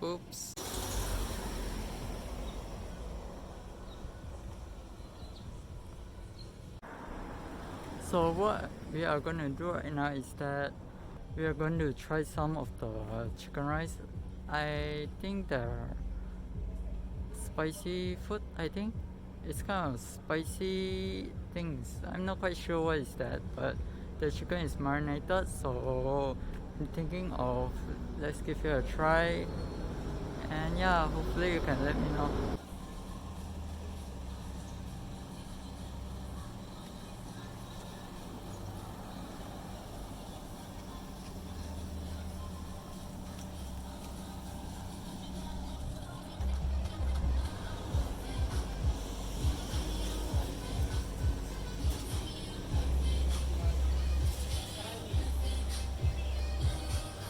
Oops. So what we are going to do right now is that we are going to try some of the chicken rice. I think they're spicy food. I think it's kind of spicy things. I'm not quite sure what is that, but the chicken is marinated, so I'm thinking of let's give it a try. And yeah, hopefully you can let me know.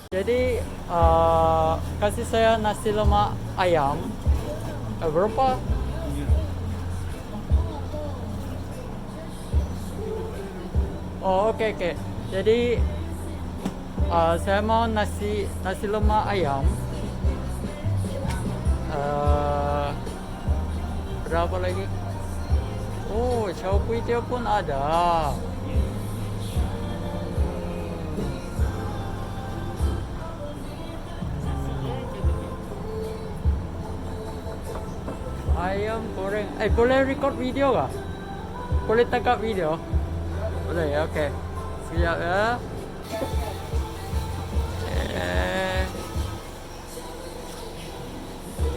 Jadi kasih saya nasi lemak ayam. Berapa? Oh, oke oke. Jadi saya mau nasi lemak ayam. Berapa lagi? Oh, chao kuih tiao pun ada. Ayam goreng. Boleh record video gak? Boleh tangkap video? Boleh ya, oke. Siap ya.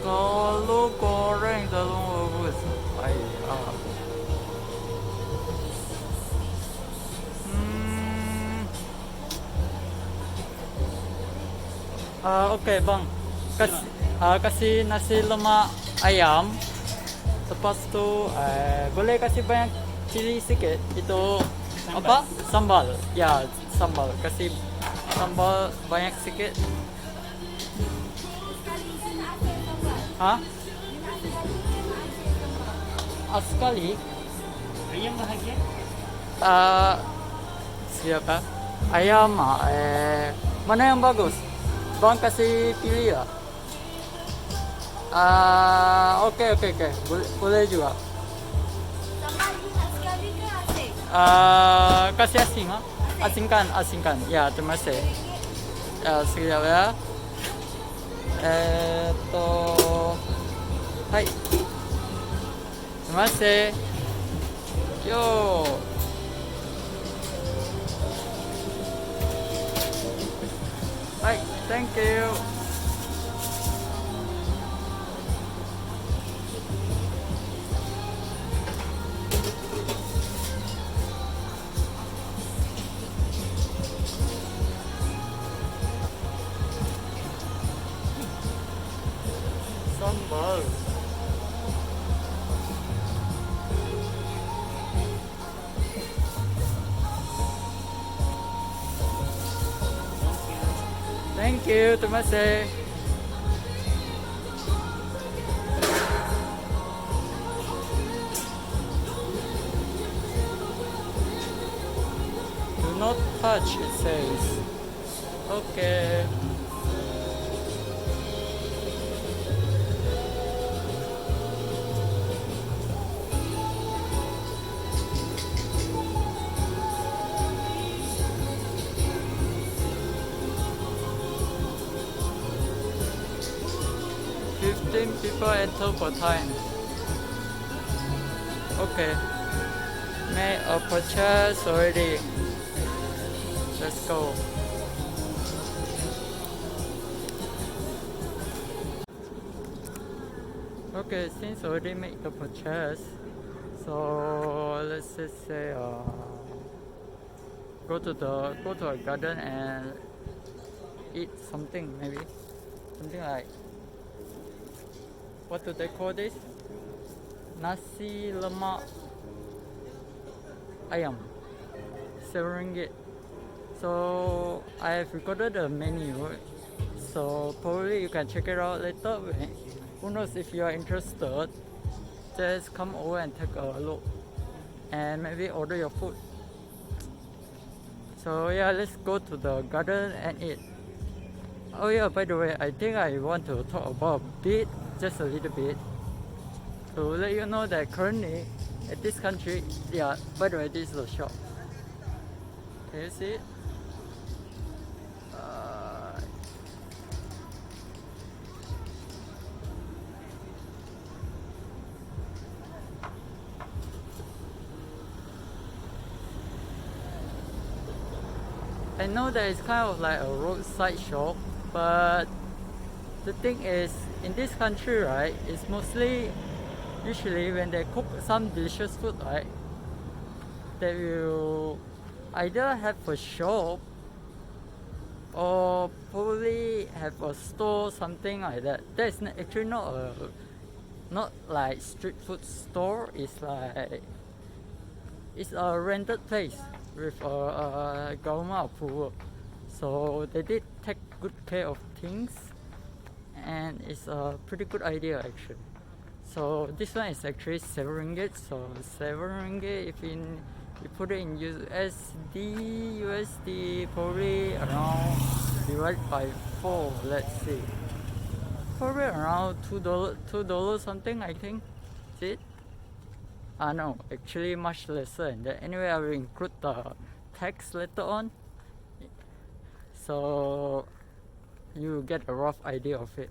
Kalau goreng tolong bagus. Oke bang, kasih nasi lemak ayam. Lepas tu boleh kasih banyak cili sikit. Itu sambal. Apa? Sambal. Ya, sambal. Kasih sambal banyak sikit. Hah? Sekali. Ayam bahagian? Siapa? Ayam. Mana yang bagus? Bang kasih pilih ya. Oke. Boleh juga. Sambal juga sekali ke asing? Kasih asing, ha? Asingkan. Ya, terima kasih. Sekejap ya. Hai. Terima kasih. Yo. Hai, thank you. Sambal. Thank you, terima kasih. Do not touch, it says. Okay. People enter per time. Okay. Made a purchase already. Let's go. Okay, since already made the purchase, so let's just say go to a garden and eat something, maybe something like, what do they call this? Nasi Lemak Ayam, ringgit. So I have recorded the menu, so probably you can check it out later. Who knows, if you are interested, just come over and take a look and maybe order your food. So yeah, let's go to the garden and eat. Oh yeah, by the way, I think I want to talk about a bit, just a little bit, to let you know that currently at this country, yeah, by the way, this is the shop. Can you see it? Uh, I know that it's kind of like a roadside shop, but the thing is, in this country, right, it's mostly usually when they cook some delicious food, right, they will either have a shop or probably have a store, something like that. That is actually not like street food store. It's a rented place with a government approval. So they did take good care of things, and it's a pretty good idea actually. So this one is actually 7 ringgit. So 7 ringgit, if you put it in USD, probably around divided by 4. Let's see, probably around $2 something, I think. Is it? No, actually much lesser than that. Anyway, I will include the text later on, so you get a rough idea of it.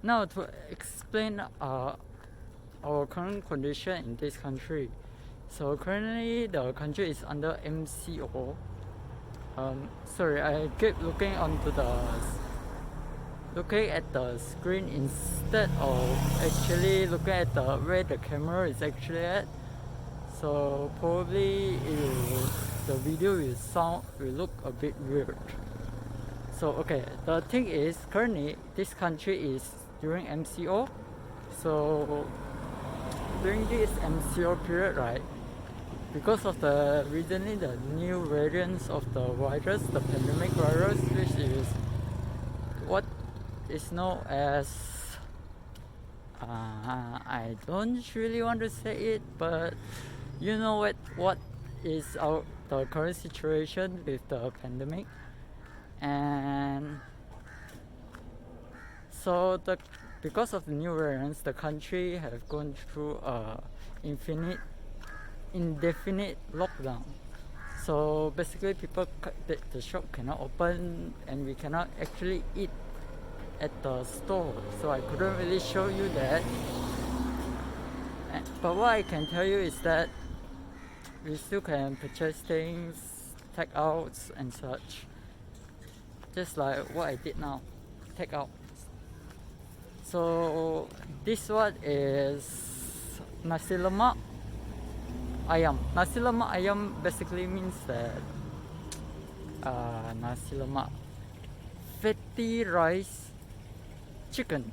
Now to explain our current condition in this country. So currently the country is under MCO. Sorry, I keep looking at the screen instead of actually looking at where the camera is actually at. So probably the video will look a bit weird. So okay, the thing is currently this country is during MCO. So during this MCO period, right, because of the recently the new variants of the virus, the pandemic virus, which is what is known as I don't really want to say it, but you know what is the current situation with the pandemic. And so because of the new variants, the country have gone through indefinite lockdown. So basically, the shop cannot open, and we cannot actually eat at the store. So I couldn't really show you that. But what I can tell you is that we still can purchase things, take outs and such. Just like what I did now, take out. So this one is Nasi Lemak Ayam. Nasi Lemak Ayam basically means that Nasi Lemak, fatty rice chicken.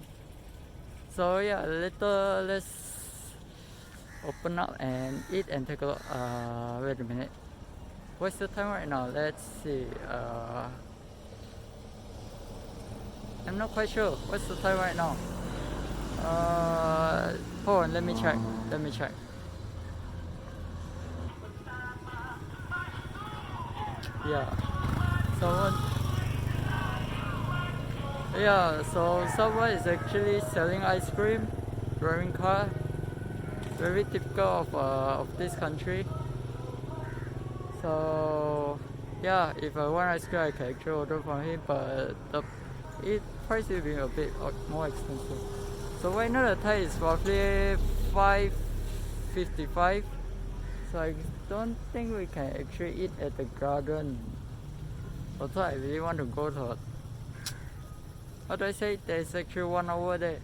So yeah, later let's open up and eat and take a look. Wait a minute, what's the time right now? Let's see. I'm not quite sure what's the time right now. Hold on, let me check. So someone is actually selling ice cream, driving car. Very typical of this country. So yeah, if I want ice cream, I can actually order from him, but the price will be a bit more expensive. So right now the Thai is roughly 5.55. So I don't think we can actually eat at the garden. Although I really want to go to, how do I say, there's actually one over there.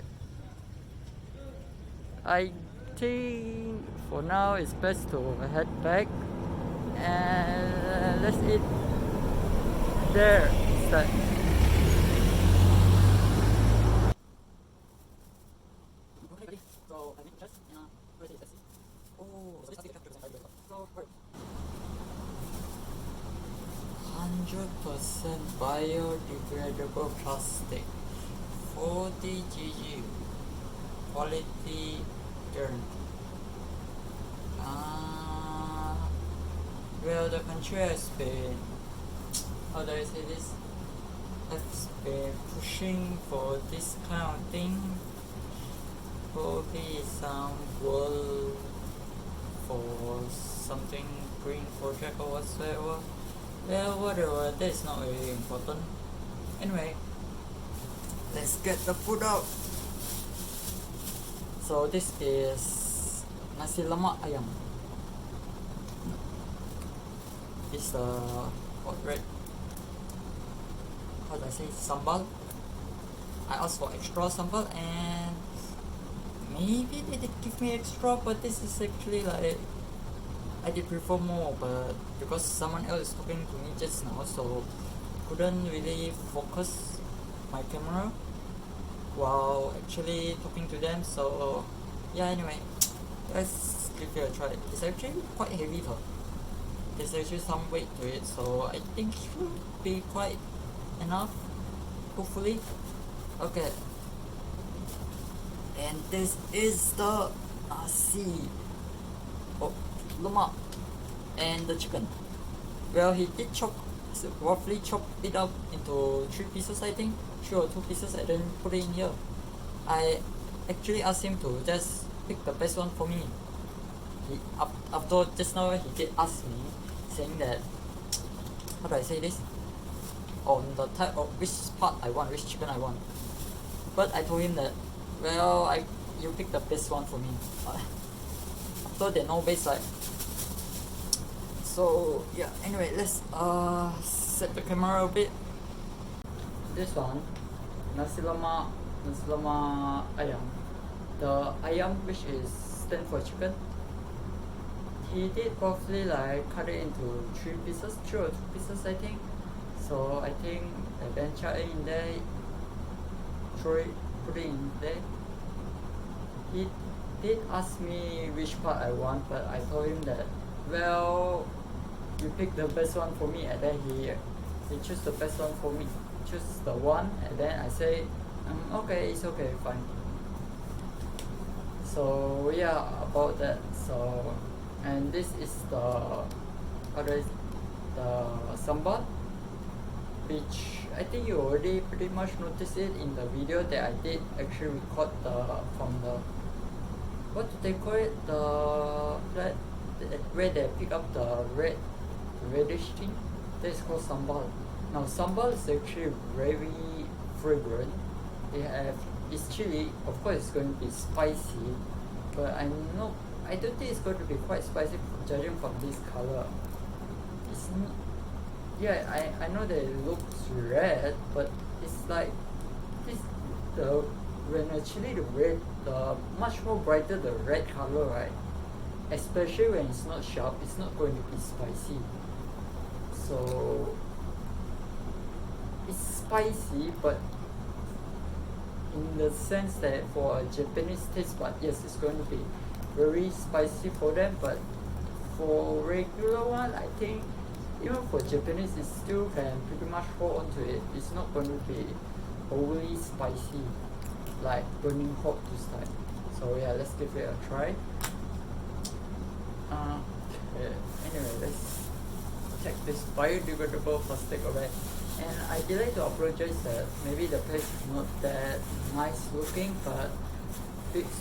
I think for now it's best to head back and let's eat there instead. %, biodegradable plastic, 40 GG, quality guarantee. Well, the country has been, how do I say this? have been pushing for this kind of thing. Probably some world for something green project or whatsoever. Well, whatever, that's not really important. Anyway, let's get the food out. So this is Nasi Lemak Ayam. It's what red? How do I say, sambal? I asked for extra sambal and maybe they did give me extra, but this is actually like I did prefer more, but because someone else is talking to me just now, so couldn't really focus my camera while actually talking to them. So yeah, anyway, let's give it a try. It's actually quite heavy though. There's actually some weight to it, so I think it should be quite enough, hopefully. Okay, and this is the nasi lemak and the chicken. Well, he did roughly chop it up into 3 pieces, I think, 3 or 2 pieces, and then put it in here. I actually asked him to just pick the best one for me. After just now, he did ask me, saying that, how do I say this? On the type of which part I want, which chicken I want. But I told him that, well, you pick the best one for me. After they know best, like. So yeah, anyway, let's set the camera a bit. This one, Nasi Lemak Ayam. The ayam, which is stand for chicken, he did roughly like cut it into 3 pieces, 3 or 2 pieces, I think. So I think I then chuck it in there, put it in there. He did ask me which part I want, but I told him that, well, you pick the best one for me, and then he choose the best one for me, choose the one, and then I say, okay, it's okay, fine. So yeah, about that. So, and this is the sambal, which I think you already pretty much noticed it in the video that I did actually record from the, what do they call it, where they pick up the reddish thing. That is called sambal. Now sambal is actually very fragrant. It's chili. Of course, it's going to be spicy, but I don't think it's going to be quite spicy judging from this color. It's not. Yeah, I know that it looks red, but it's like this. When actually the much more brighter the red color, right? Especially when it's not sharp, it's not going to be spicy. So it's spicy, but in the sense that for a Japanese taste bud, yes, it's going to be very spicy for them. But for regular one, I think even for Japanese, it still can pretty much hold on to it. It's not going to be overly spicy, like burning hot this time. So yeah, let's give it a try. Anyway, let's check this biodegradable plastic away. And I did like to apologize that maybe the place is not that nice looking, but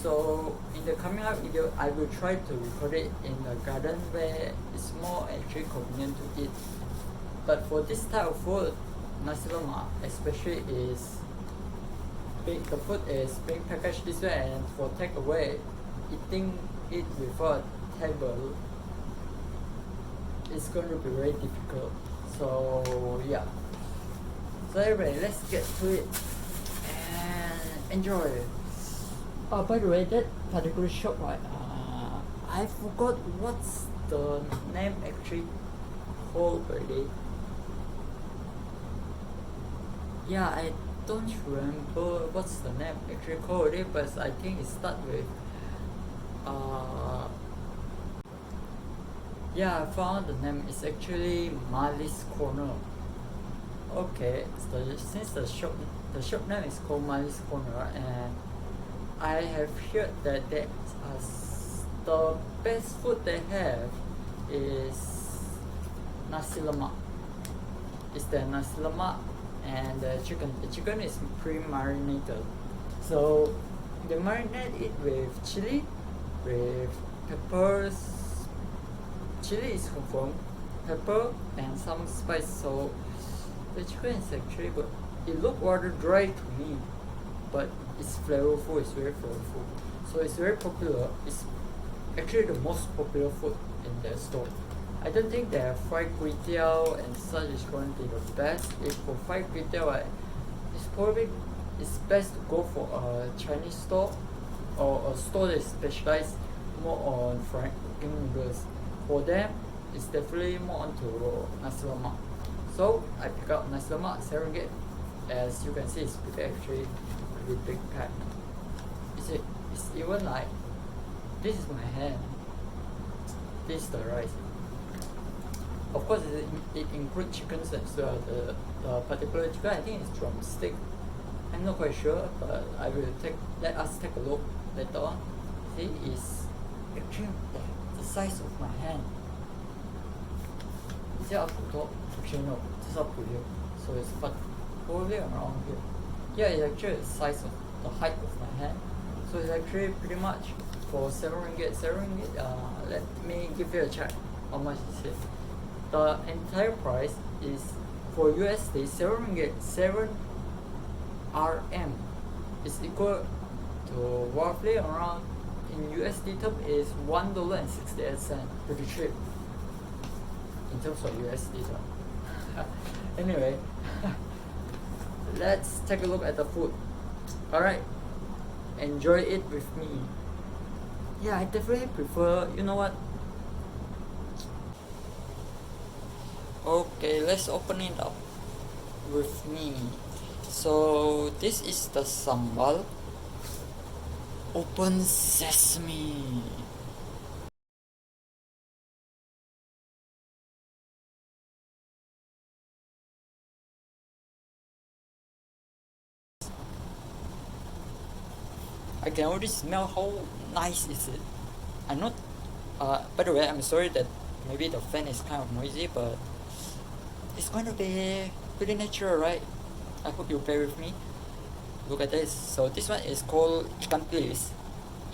so in the coming up video, I will try to record it in the garden where it's more actually convenient to eat. But for this type of food, nasi lemak especially the food is being packaged this way, and for takeaway, eating it without a table is going to be very difficult. So yeah. So anyway, let's get to it and enjoy. By the way, that particular shop, right? I forgot what's the name actually called already. Yeah, I don't remember what's the name actually called already, but I think it starts with yeah, I found the name. It's actually Mali's Corner. Okay, since the shop name is called Mali's Corner, and I have heard that the best food they have is nasi lemak. It's the nasi lemak and the chicken is pre-marinated. So they marinate it with chili, with peppers. Chili is confirmed, pepper and some spice. So the chicken is actually good. It looked rather dry to me, but it's flavorful. It's very flavorful. So it's very popular. It's actually the most popular food in their store. I don't think their fried kway teow and such is going to be the best. If for fried kway teow, it's best to go for a Chinese store or a store that is specialized more on fried cooking noodles. For them, it's definitely more onto Nasi Lemak. So I pick up Nasi Lemak, RM. As you can see, it's actually pretty big pack. It's even like, this is my hand. This is the rice. Of course, it includes chickens as well. The particular chicken, I think it's drumstick. I'm not quite sure, but let us take a look later on. See, it's actually the size of my hand. 比较普通，不是那种至少普通，so it's probably around here. Yeah, it's actually the size of the height of my hand. So it's actually pretty much for RM7. Let me give you a check. How much is it? The entire price is for USD RM7. 7 RM is equal to roughly around, in USD term is $1.68. Pretty cheap in terms of USD term. Anyway, let's take a look at the food. Alright, enjoy it with me. Yeah, I definitely prefer, you know what? Okay, let's open it up with me. So this is the sambal. Open sesame. I can already smell how nice is it. I'm not. By the way, I'm sorry that maybe the fan is kind of noisy, but it's going to be pretty natural, right? I hope you bear with me. Look at this. So this one is called ikan bilis.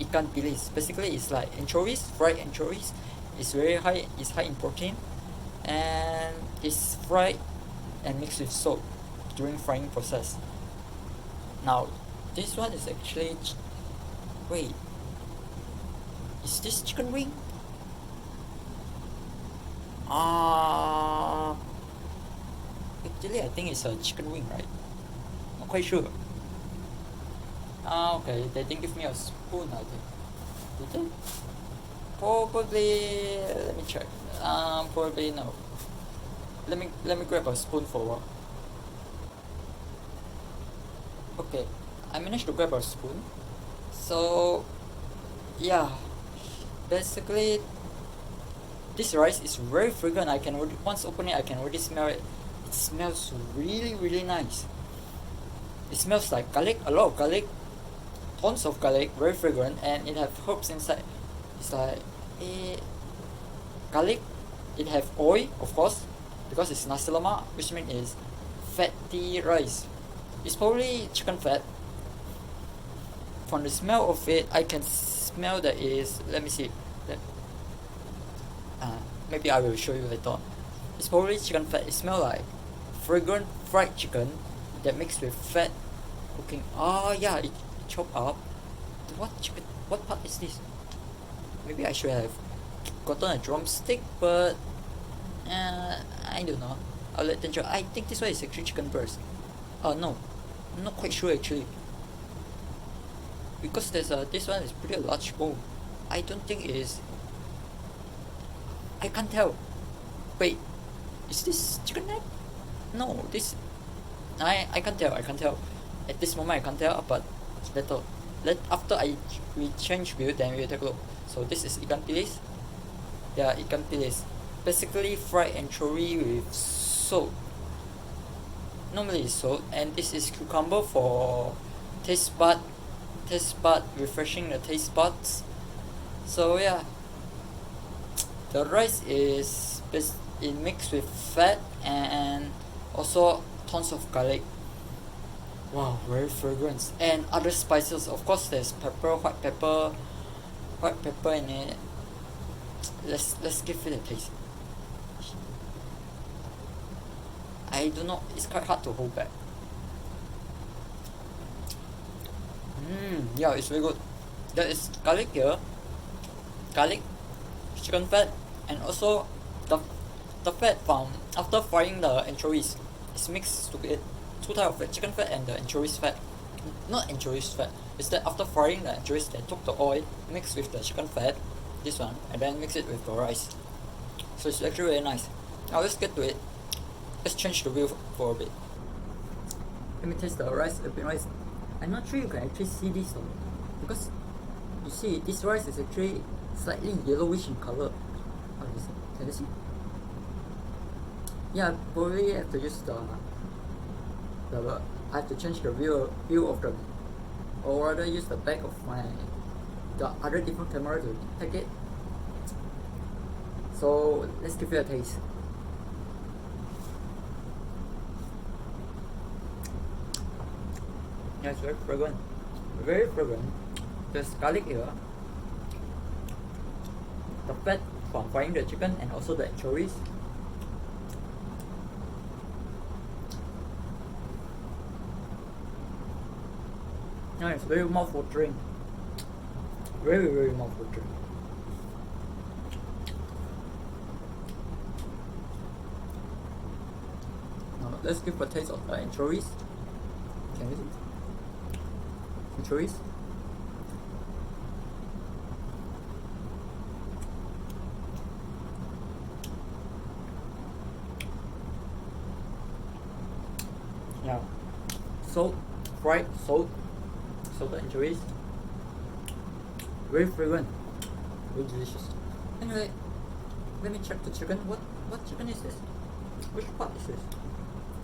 Ikan bilis. Basically, it's like anchovies, fried anchovies. It's very high. It's high in protein, and it's fried and mixed with salt during frying process. Now, this one is actually. Wait. Is this chicken wing? Actually, I think it's a chicken wing, right? Not quite sure. Okay, they didn't give me a spoon, I think. Did they? Probably. Let me check. Probably no. Let me grab a spoon for a while. Okay, I managed to grab a spoon. So, yeah. Basically, this rice is very fragrant. I can already, once open it, I can already smell it. It smells really, really nice. It smells like garlic, a lot of garlic, tons of garlic, very fragrant, and it have herbs inside. It's like garlic. It have oil, of course, because it's nasi lemak, which means it's fatty rice. It's probably chicken fat. From the smell of it, I can smell that is. Let me see. Maybe I will show you later on. It's probably chicken fat. It smells like fragrant fried chicken that mixed with fat cooking. Yeah, it chopped up. What chicken? What part is this? Maybe I should have gotten a drumstick, but I don't know. I'll let them try. I think this one is actually chicken breast. No, I'm not quite sure actually. Because there's this one is pretty large bone. I don't think it is. I can't tell. Wait, is this chicken neck? No, this. I can't tell. I can't tell. At this moment, I can't tell. But after we change view, then we'll take a look. So this is ikan bilis. Yeah, ikan bilis. Basically fried anchovy with salt. Normally it's salt, and this is cucumber for taste bud, refreshing the taste buds. So yeah, the rice is mixed with fat and also tons of garlic. Wow, very fragrant. And other spices, of course there's pepper, white pepper in it. Let's give it a taste. I do not, it's quite hard to hold back. Yeah, it's very good. There is garlic here, garlic, chicken fat, and also the fat from after frying the anchovies. It's mixed to it. Two types of fat, chicken fat and the anchovies fat. Not anchovies fat. It's that after frying the anchovies, they took the oil, mixed with the chicken fat, this one, and then mix it with the rice. So it's actually very nice. Now let's get to it. Let's change the view for a bit. Let me taste the rice, a bit rice. I'm not sure you can actually see this though, because you see this rice is actually slightly yellowish in color. How do you see? Can you see? Yeah, probably have to use the I have to change the view of the, or rather use the back of the other different camera to take it. So let's give it a taste. Yeah, it's very fragrant. Very fragrant. There's garlic here. The fat from frying the chicken and also the anchovies. Yeah, it's very mouth-watering. Very mouth-watering. Now let's give a taste of the anchovies. Can you see? Anchovies. Yeah. Salt, fried salt. The anchovies, very fragrant, very delicious. Anyway, let me check the chicken. What chicken is this? Which part is this?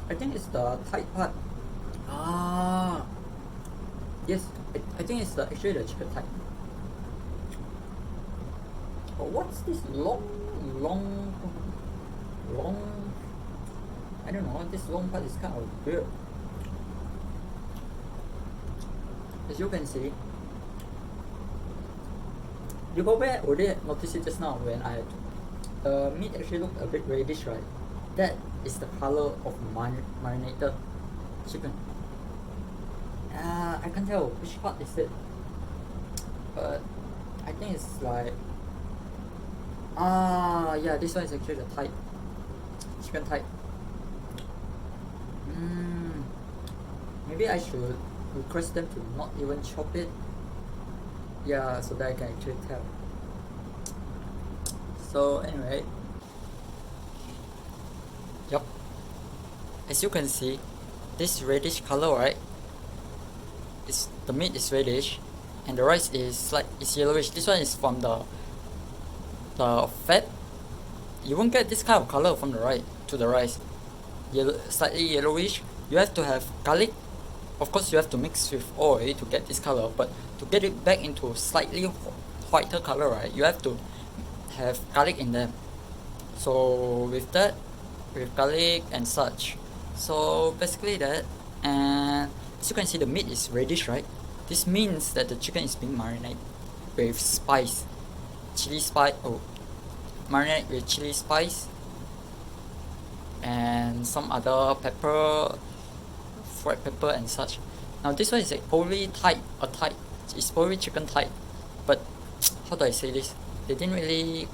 I think it's the tight part. Ah, yes, I think it's actually the chicken thigh. But what's this long? I don't know. This long part is kind of weird. As you can see, you probably already noticed it just now when the meat actually looked a bit reddish, right? That is the color of marinated chicken. I can't tell which part is it, but I think it's like, yeah, this one is actually the thigh, chicken thigh. Maybe I should request them to not even chop it, yeah, so that I can actually tell. So anyway, yep, as you can see, this reddish color, right, the meat is reddish and the rice is yellowish. This one is from the fat. You won't get this kind of color from the rice. Slightly yellowish. You have to have garlic. Of course, you have to mix with oil to get this color, but to get it back into slightly whiter color, right, you have to have garlic in them. So with that, with garlic and such, so basically that, and as you can see, the meat is reddish, right? This means that the chicken is being marinated with spice, chili spice. Marinate with chili spice and some other pepper, fried pepper and such. Now this one is probably it's probably chicken thigh, but how do I say this? They didn't really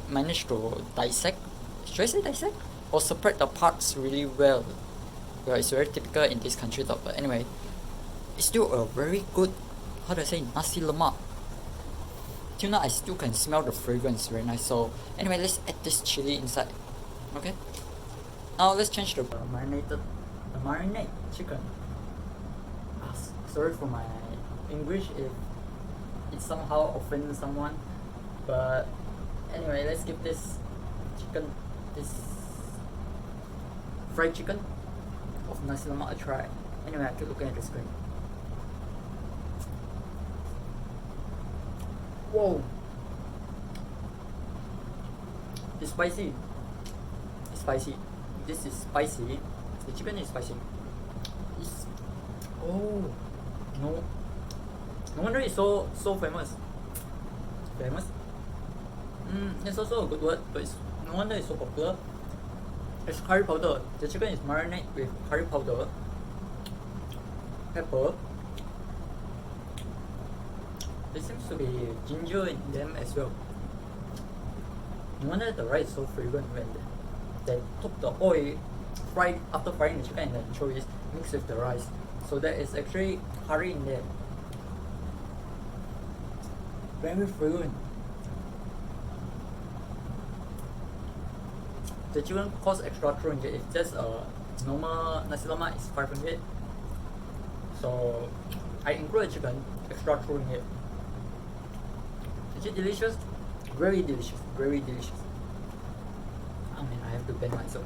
manage to dissect. Should I say dissect? Or separate the parts really well. Well, it's very typical in this country though, but anyway, it's still a very good, how do I say, Nasi Lemak. Till now I still can smell the fragrance, very nice. So anyway, let's add this chili inside. Okay, now let's change the marinade chicken. Sorry for my English if it somehow offends someone, but anyway, let's give this fried chicken of Nasi Lemak a try. Anyway, I keep looking at the screen. Whoa! It's spicy. This is spicy. The chicken is spicy. It's, oh no, no wonder it's so famous. Famous. It's also a good word, but it's, no wonder it's so popular. It's curry powder. The chicken is marinated with curry powder, pepper. There seems to be ginger in them as well. No wonder the rice is so fragrant when they took the oil, after frying the chicken and the anchovies, mixed with the rice. So there is actually curry in there. Very fragrant. The chicken costs extra 200. If just a normal Nasi Lemak is 500. So I include chicken, extra 200. Is it delicious? Very delicious, very delicious. I mean, I have to bend myself.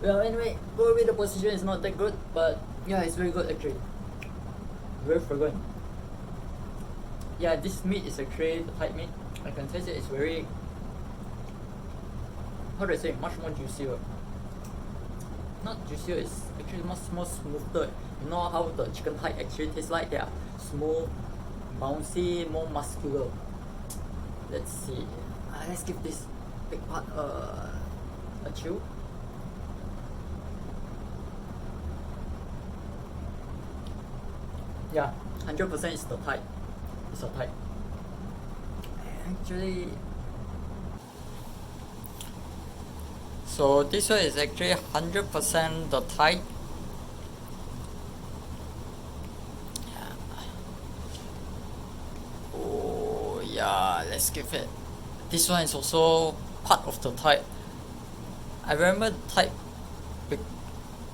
Well, anyway, probably the position is not that good, but yeah, it's very good actually. Very fragrant. Yeah, this meat is actually the tight meat. I can taste it. It's very, how do I say, much more juicier. Not juicier, it's actually much more smoother. You know how the chicken thigh actually tastes like? They are smooth, bouncy, more muscular. Let's see. Let's give this big part a chew. Yeah, 100% is the thigh. It's a thigh. Actually, so this one is actually 100% the thigh. Oh yeah, let's give it. This one is also part of the thigh. I remember the thigh big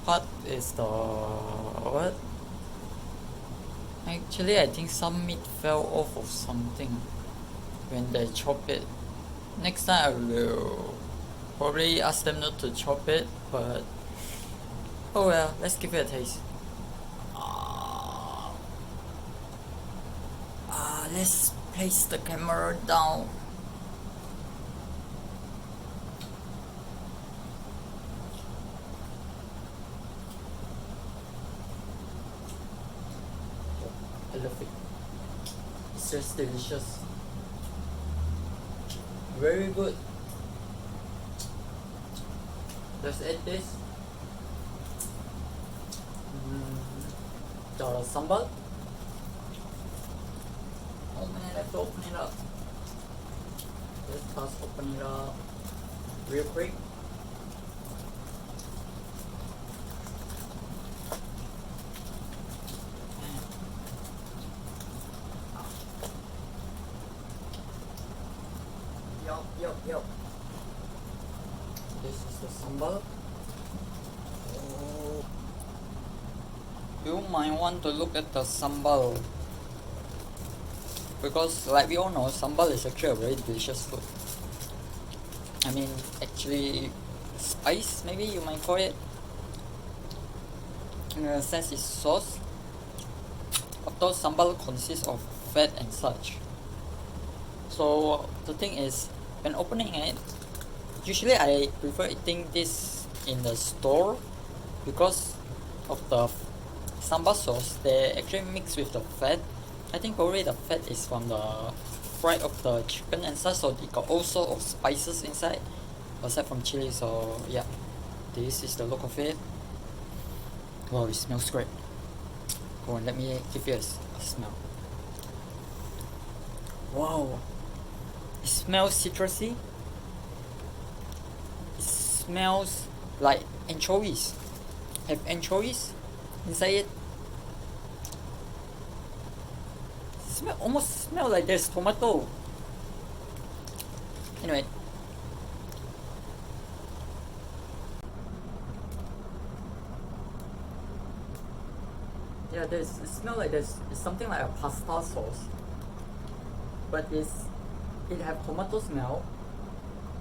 part is the what? Actually, I think some meat fell off of something when they chop it. Next time I will probably ask them not to chop it, but oh well, let's give it a taste. Let's place the camera down. I love it. It's just delicious. Very good. Let's add this. The sambal. Oh man, I have to open it up. Let's just open it up real quick. Yup. This is the sambal. Oh. You might want to look at the sambal, because like we all know, sambal is actually a very delicious food. I mean, actually spice, maybe you might call it. In a sense, it's sauce. Of course, sambal consists of fat and such. So the thing is, when opening it, usually I prefer eating this in the store because of the sambal sauce. They actually mix with the fat. I think probably the fat is from the fry of the chicken and such, so they got all sorts of spices inside, aside from chili. So yeah, this is the look of it. Wow, it smells great. Go on, let me give you a smell. Wow. It smells citrusy. It smells like anchovies. Have anchovies inside it. Almost smell like there's tomato. Anyway. Yeah, it smells like it's something like a pasta sauce. But it have tomato smell,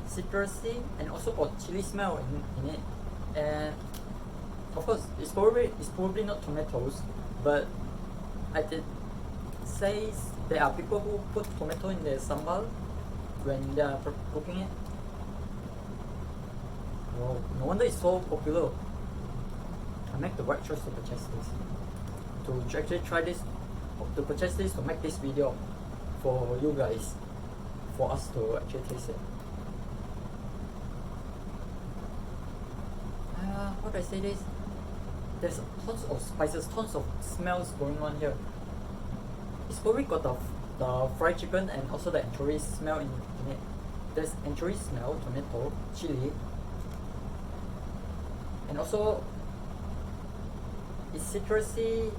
citrusy, and also got chili smell in it. And of course, it's probably not tomatoes, but I did say there are people who put tomato in their sambal when they are cooking it. Wow, no wonder it's so popular. I make the right choice to purchase this. To actually try this, to purchase this, to make this video for you guys, for us to actually taste it. How do I say this? There's tons of spices, tons of smells going on here. It's probably got the fried chicken and also the anchovy smell in it. There's anchovy smell, tomato, chili, and also it's citrusy.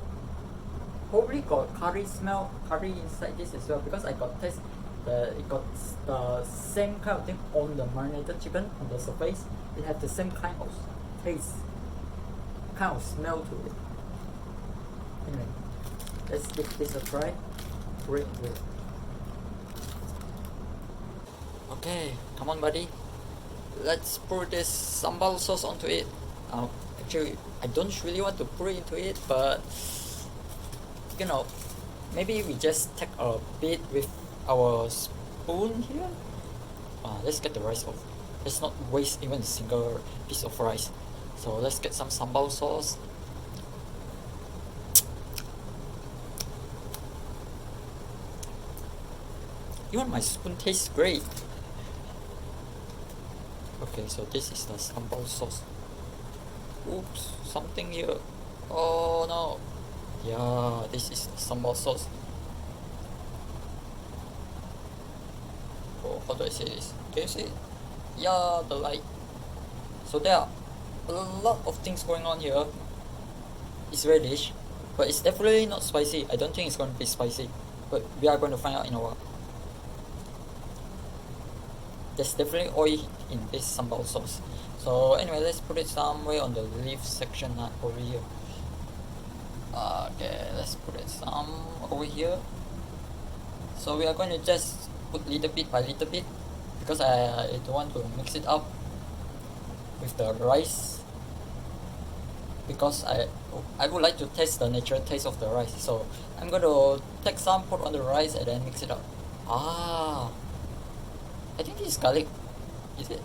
Probably got curry smell, curry inside this as well, because I got taste it got the same kind of thing on the marinated chicken on the surface. It has the same kind of taste, kind of smell to it. Anyway, let's give this a try. Great. Okay, come on, buddy. Let's pour this sambal sauce onto it. Actually, I don't really want to pour it into it, but you know, maybe we just take a bit with our spoon here. Let's get the rice off. Let's not waste even a single piece of rice. So let's get some sambal sauce. Even my spoon tastes great. Okay, so this is the sambal sauce. Oops, something here. Oh no. Yeah, this is the sambal sauce. Oh, how do I say this? Can you see it? Yeah, the light. So there are a lot of things going on here. It's reddish, but it's definitely not spicy. I don't think it's going to be spicy, but we are going to find out in a while. There's definitely oil in this sambal sauce. So anyway, let's put it somewhere on the leaf section over here. Okay, let's put it some over here. So we are going to just put little bit by little bit, because I don't want to mix it up with the rice, because I would like to taste the natural taste of the rice. So I'm going to take some, put on the rice, and then mix it up. I think this is garlic. Is it?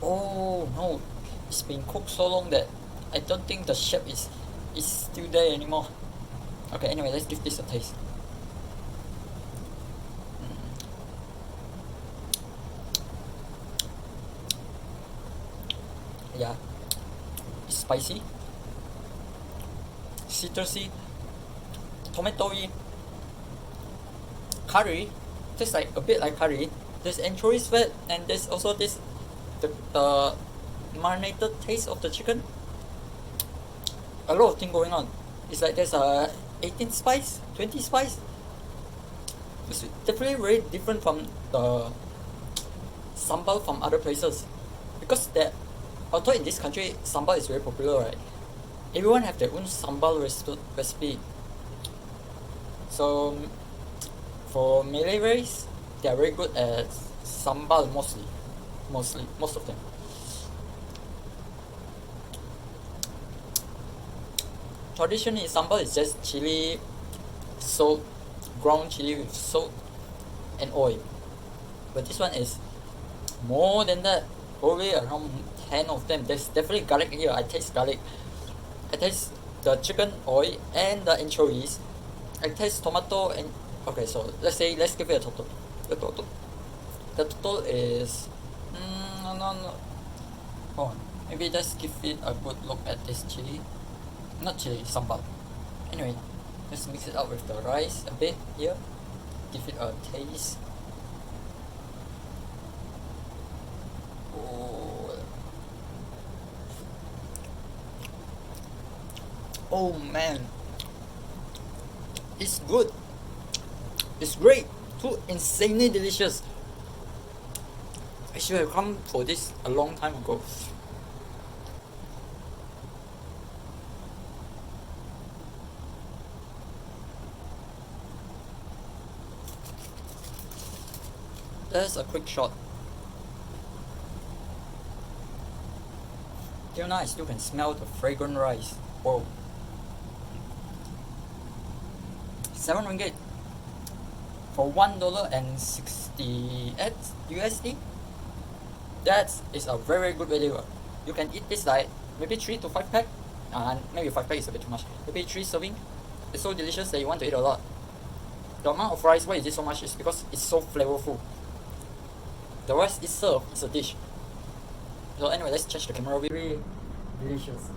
Oh no, it's been cooked so long that I don't think the shape is still there anymore. Okay, anyway, let's give this a taste. Yeah, it's spicy, citrusy, tomatoey, curry. Tastes like a bit like curry. There's anchovy fat, and there's also this the marinated taste of the chicken. A lot of things going on. It's like there's a 18 spice, 20 spice. It's definitely very different from the sambal from other places, because although in this country sambal is very popular, right? Everyone have their own sambal recipe. So for Malay race, they are very good at sambal mostly, most of them. Traditionally, sambal is just chili, salt, ground chili with salt and oil. But this one is more than that, probably around 10 of them. There's definitely garlic here. I taste garlic. I taste the chicken oil and the anchovies. I taste tomato and okay. So let's give it a total. The total is no. Hold on. Maybe just give it a good look at this chili. Not chili, sambal. Anyway, let's mix it up with the rice a bit here. Give it a taste. Oh man, it's good. It's great. Too insanely delicious. I should have come for this a long time ago. That's a quick shot. Till now I still can smell the fragrant rice. Whoa. 7 ringgit for $1.68 USD. That is a very good value. You can eat this like maybe 3 to 5 pack. Maybe 5 pack is a bit too much. Maybe 3 serving. It's so delicious that you want to eat a lot. The amount of rice, why is it so much? Is because it's so flavorful. The rice itself is a dish. So anyway, let's change the camera. Very delicious.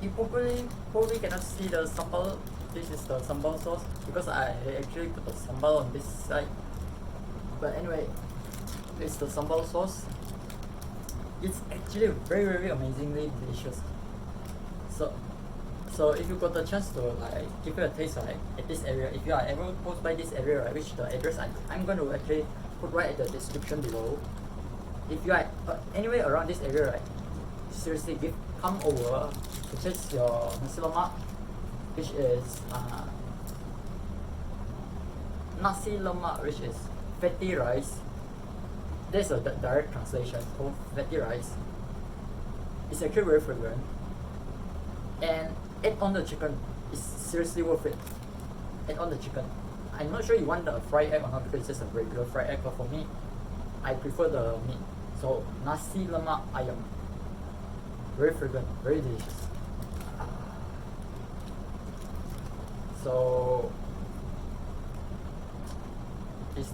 You probably cannot see the sambal. This is the sambal sauce because I actually put the sambal on this side. But anyway, it's the sambal sauce. It's actually very amazingly delicious. So if you got the chance to like give it a taste right at this area, if you are ever close by this area right, which the address I'm going to actually put right at the description below. If you are anywhere around this area right, seriously come over to taste your Nasi Lemak, which is Nasi Lemak, which is fatty rice. There's a direct translation called fatty rice. It's actually very fragrant. And add on the chicken. It's seriously worth it. Add on the chicken. I'm not sure you want the fried egg or not because it's just a regular fried egg, but for me, I prefer the meat. So Nasi Lemak Ayam. Very fragrant, very delicious. So it's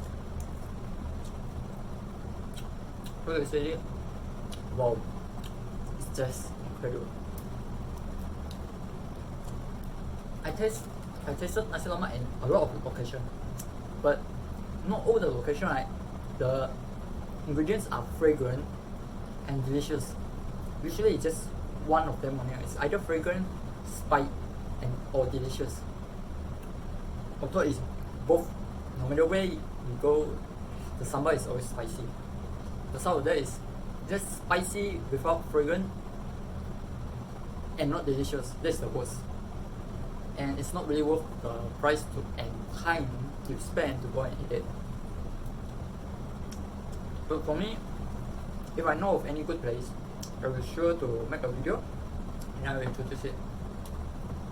what do I say? Wow, it's just incredible. I tasted Nasi Lemak in a lot of locations, but not all the location right. The ingredients are fragrant and delicious. Usually it's just one of them only. It's either fragrant, spicy, or delicious. Although it's both, no matter where you go, the sambal is always spicy. The some of that is just spicy without fragrant and not delicious. That's the worst. And it's not really worth the price and time you spend to go and eat it. But for me, if I know of any good place, I will sure to make a video and I will introduce it.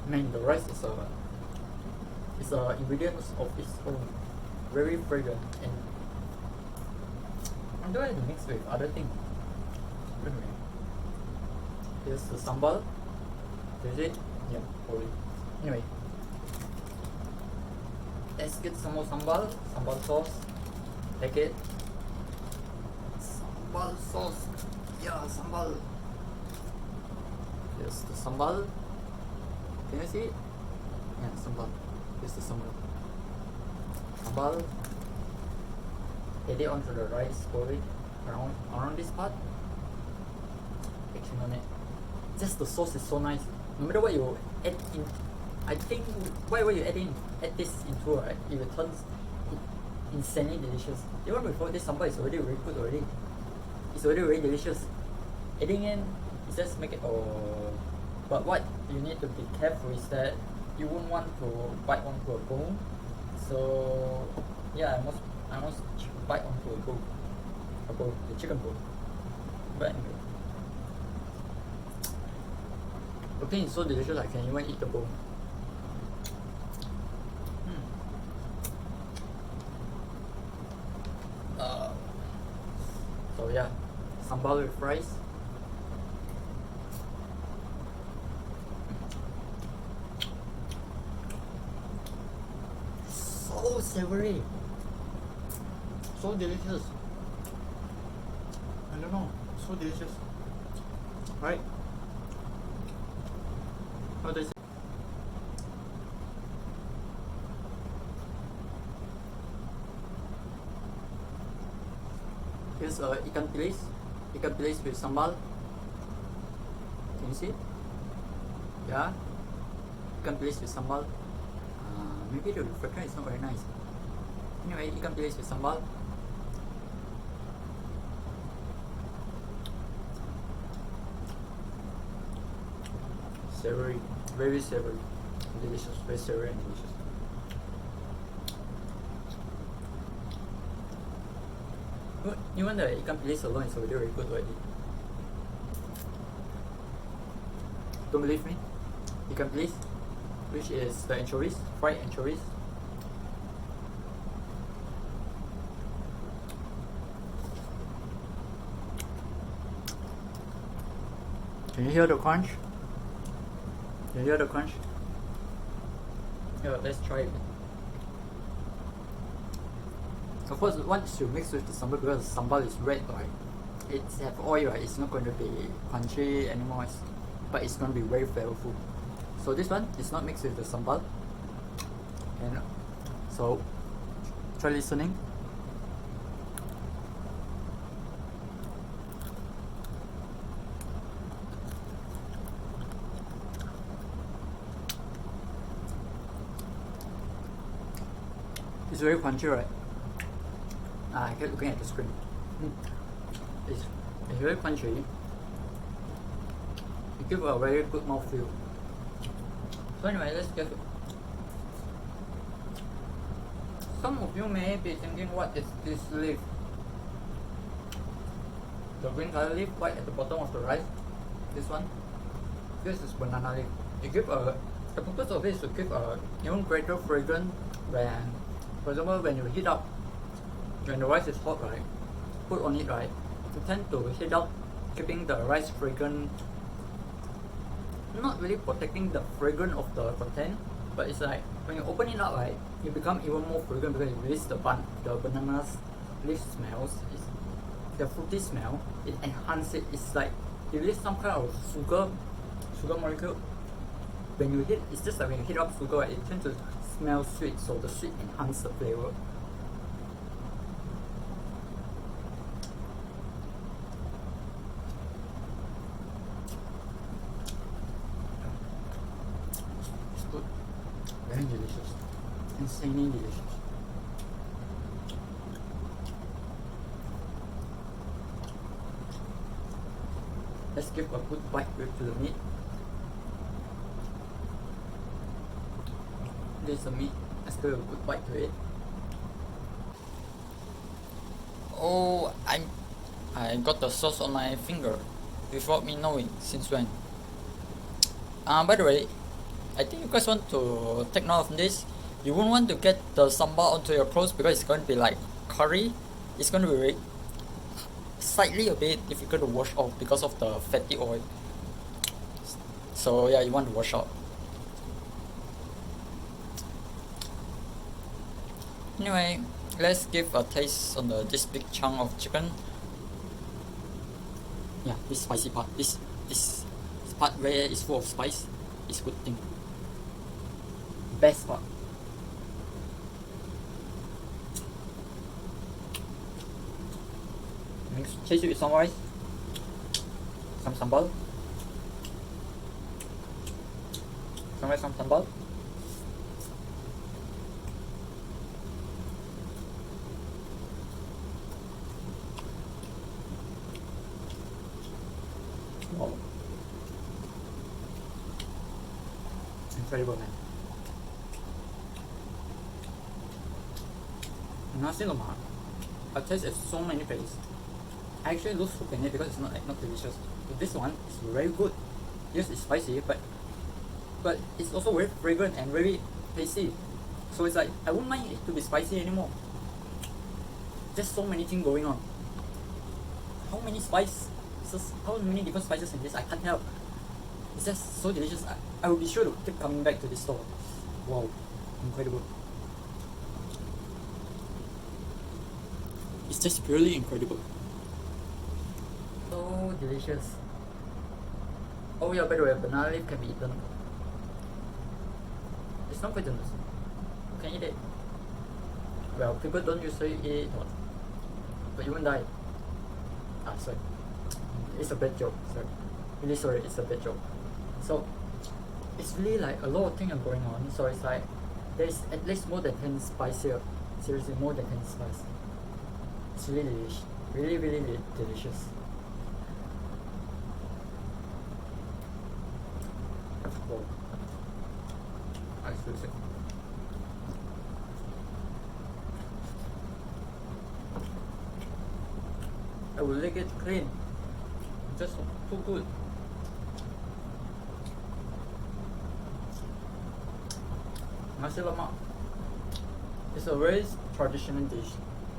Man, the rice is a ingredients of its own, very fragrant, and I don't have to mix with other things. Anyway, here's the sambal. Is it? Yeah, probably. Anyway, let's get some more sambal sauce. Take it. Sambal sauce. Yeah, sambal. Here's the sambal. Can you see it? Yeah, sambal. Here's the sambal. Sambal. Add it onto the rice, probably around this part. Action on it. Just the sauce is so nice. No matter what you add in, I think whatever you add this into right, it will turn insanely delicious. Even before this sambal is already very good already. It's already very delicious. Adding in, it just make it but what you need to be careful is that you won't want to bite onto a bone. So yeah, I almost bite onto a bone, the chicken bone. But anyway, the thing is so delicious I can even eat the bone. So yeah, sambal with rice. So savory, so delicious. I don't know, so delicious, right? How does it? Here's ikan bilis with sambal. Can you see? Yeah, ikan bilis with sambal. Maybe the refraction is not very nice. Anyway, ikan bilis with sambal. Savory, very savory, delicious, very savory and delicious. Even the ikan bilis alone is already very good already. Don't believe me? Ikan bilis, which is the anchovies, fried anchovies. Can you hear the crunch? Can you hear the crunch? Yeah, let's try it. Of course, once you mix with the sambal, because the sambal is red, right? It's have oil, right? It's not going to be crunchy anymore, but it's going to be very flavorful. So this one is not mixed with the sambal. And so try listening. It's very crunchy, right? I kept looking at the screen. It's very crunchy. It gives a very good mouthfeel. So anyway, let's get it. Some of you may be thinking, what is this leaf? The green color leaf right at the bottom of the rice. This one. This is banana leaf. It gives a, the purpose of it is to give a even greater fragrance when, for example, when you heat up, when the rice is hot, right? Put on it, right? You tend to heat up, keeping the rice fragrant, not really protecting the fragrance of the content, but it's like when you open it up, right, it become even more fragrant because it releases the banana's leaf smells. It's the fruity smell. It enhances it. It's like it releases some kind of sugar molecule. When you heat, it's just like when you heat up sugar, right, it tends to smell sweet, so the sweet enhances the flavor. Very delicious. Insanely delicious. Let's give a good bite to the meat. This is the meat. Let's give a good bite to it. Oh, I got the sauce on my finger without me knowing since when. By the way, I think you guys want to take note of this. You won't want to get the sambal onto your clothes because it's going to be like curry. It's going to be slightly a bit difficult to wash off because of the fatty oil. So yeah, you want to wash out. Anyway, let's give a taste on this big chunk of chicken. Yeah, this spicy part. This part where it's full of spice is a good thing. Best part. Chase it with some rice, some sambal, some rice, some sambal. Wow. Incredible, man. Nasi Lemak. I tasted so many places. I actually lose hope in it because it's not delicious. But this one is very good. Yes, it's spicy, but it's also very fragrant and very tasty. So it's like I wouldn't mind it to be spicy anymore. There's so many things going on. How many different spices in this? I can't help. It's just so delicious. I will be sure to keep coming back to this store. Wow, incredible. It's just purely incredible. So delicious. Oh yeah, by the way, banana leaf can be eaten. It's not poisonous. You can eat it. Well, people don't usually eat it, but you won't die. Sorry. It's a bad joke. Sorry. Really sorry, it's a bad joke. So, it's really like a lot of things are going on. So it's like, there's at least more than 10 spice here. Seriously, more than 10 spice. It's really delicious. Really, really, really delicious. Wow. I feel sick. I will lick it clean. Just too good. Nasi Lemak. It's a very traditional dish.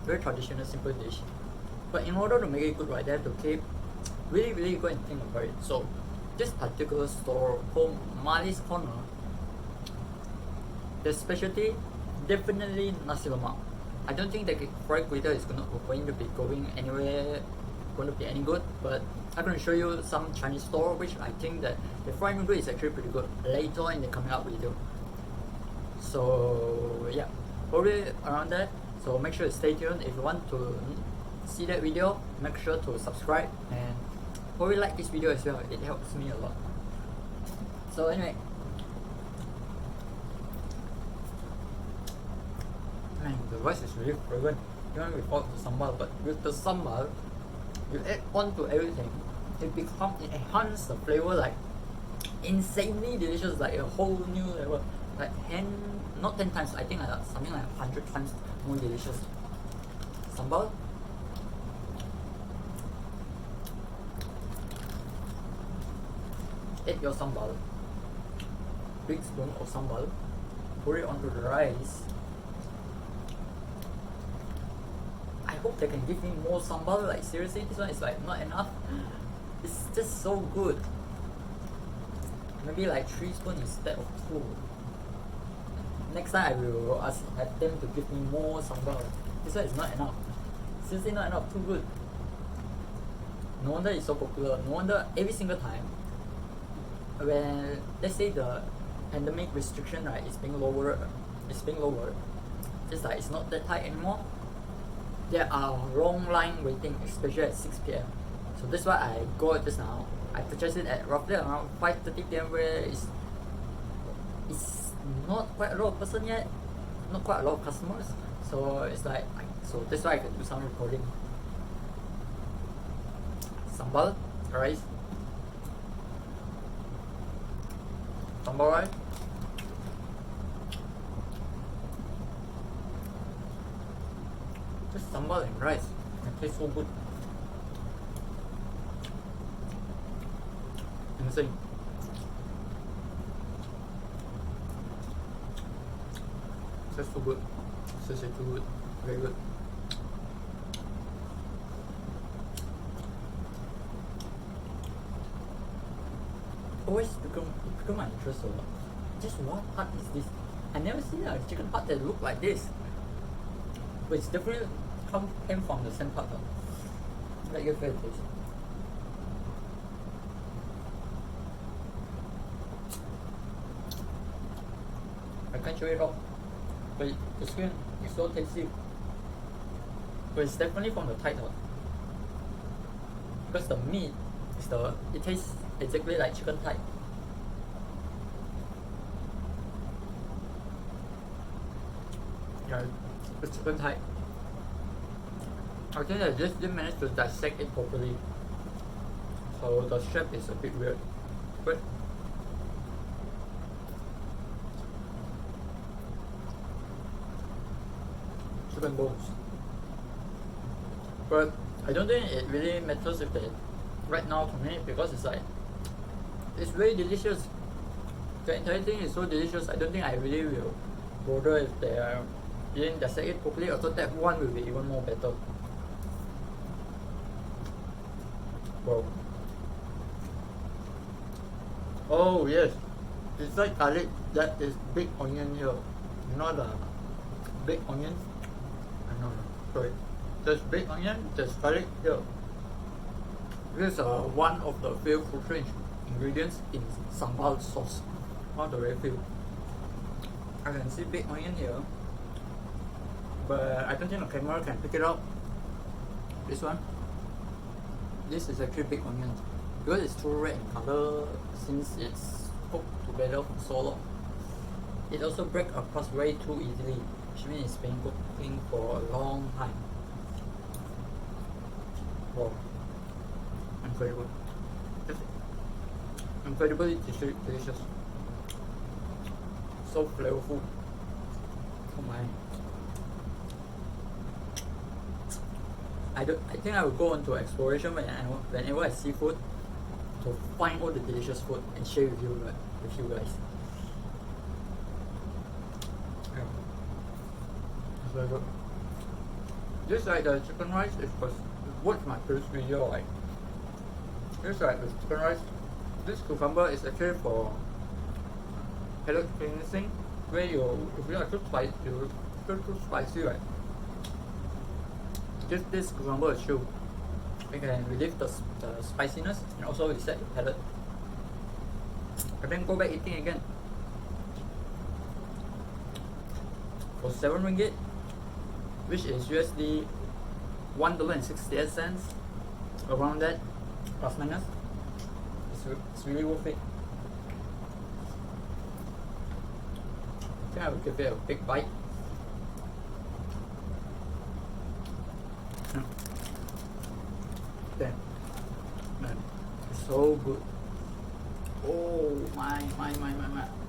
Very traditional, simple dish. But in order to make it good, right, they have to keep really, really go and think about it. So this particular store called Mali's Corner, the specialty definitely Nasi Lemak. I don't think the fried kway teow is going to be going anywhere, going to be any good. But I'm going to show you some Chinese store which I think that the fried noodle is actually pretty good later in the coming up video. So yeah, probably around that. So make sure to stay tuned. If you want to see that video, make sure to subscribe and probably like this video as well. It helps me a lot. So anyway, man, the rice is really fragrant even without the sambal. But with the sambal, you add on to everything, it enhances the flavor like insanely delicious, like a whole new level. Like not 10 times, I think like something like 100 times more delicious. Sambal. Add your sambal. Big spoon of sambal. Pour it onto the rice. I hope they can give me more sambal. Like seriously, this one is like not enough. It's just so good. Maybe like 3 spoons instead of 2. Next time I will ask them to give me more sambal. This one is not enough. Seriously not enough, too good. No wonder it's so popular. No wonder every single time when let's say the pandemic restriction right is being lowered, just like it's not that tight anymore. There are long line waiting, especially at 6 PM. So that's why I got just now. I purchased it at roughly around 5:30 PM where it's not quite a lot of person yet, not quite a lot of customers. So it's like, so that's why I can do some recording. Sambal rice. Sambal rice. Just sambal and rice. It tastes so good. Insane. Just so good. Seriously too good. Very good. Always become my interest a lot. Just what part is this? I never seen a chicken part that look like this. But it's definitely came from the same part. Like your favorite taste. I can't show it off. But the skin is so tasty. But it's definitely from the title. Because the meat is it tastes exactly like chicken thigh. Yeah, it's chicken thigh. I think I just didn't manage to dissect it properly. So the shape is a bit weird. But chicken bones. But I don't think it really matters if they right now to me, because it's like it's very delicious. The entire thing is so delicious. I don't think I really will bother if they didn't dissect it properly. Also, that one will be even more better. Wow. Oh yes, it's like garlic. That is big onion here. Not a big onion. No, sorry. There's big onion. There's garlic here. This is one of the few crucial ingredients in sambal sauce. One of the very few. I can see big onion here, but I don't think the camera can pick it up. This one. This is actually big onion because it's too red in color since it's cooked together for so long. It also breaks apart way too easily, which means it's been cooking for a long time. Wow. Incredible. Just incredibly delicious. So flavorful. Oh my. I think I will go on to exploration whenever I see food to find all the delicious food and share with you guys. Yeah. It's very good. Just like the chicken rice, if you watch my previous video, like just like the chicken rice, This cucumber is actually for palate cleansing, where if you are too spicy, you feel too spicy, right? Just this cucumber will chew. You can relieve the spiciness and also reset your palate. And then go back eating again. For 7 ringgit, which is USD $1.68, around that, plus minus. It's really worth it. I think I will give it a big bite. Damn, man, it's so good. Oh my.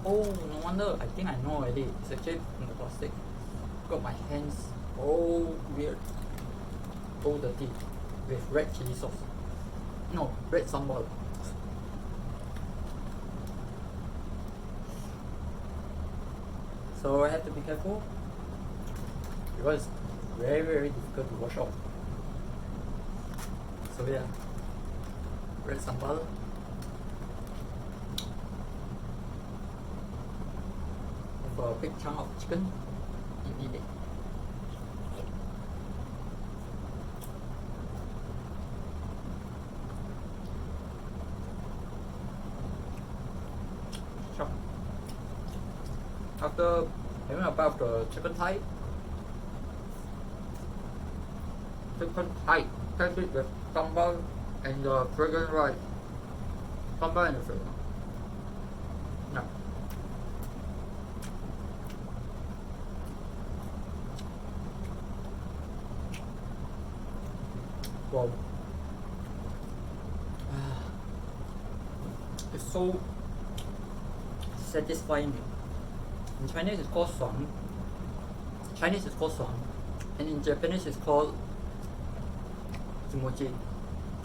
Oh, no wonder. I think I know already. It's actually in the plastic. Got my hands all weird, all dirty, with red chili sauce. No, red sambal. So I have to be careful because it's very difficult to wash off. So yeah, red sambal. For a big chunk of chicken, you eat it. So, after having a bite of the chicken thigh, taste it with sambal and the fragrant rice. Sambal and the fragrant. Yeah. Wow. It's so satisfying. In Chinese it's called suang. Chinese is called suang. And in Japanese it's called kimochi.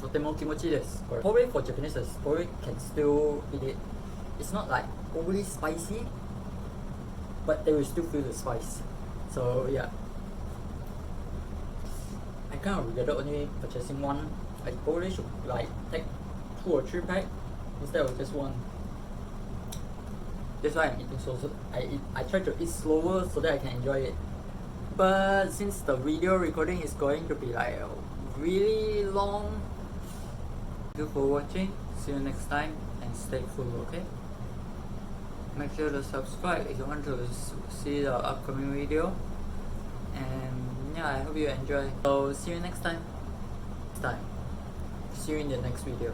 Totemo kimochi desu. Probably for Japanese, probably can still eat it. It's not like overly spicy, but they will still feel the spice. So yeah. I kind of regretted only purchasing one. I probably should like take 2 or 3 packs instead of just one. That's why I'm eating slow. So I try to eat slower so that I can enjoy it. But since the video recording is going to be like really long, thank you for watching. See you next time and stay full, okay? Make sure to subscribe if you want to see the upcoming video. And yeah, I hope you enjoy. So see you next time. See you in the next video.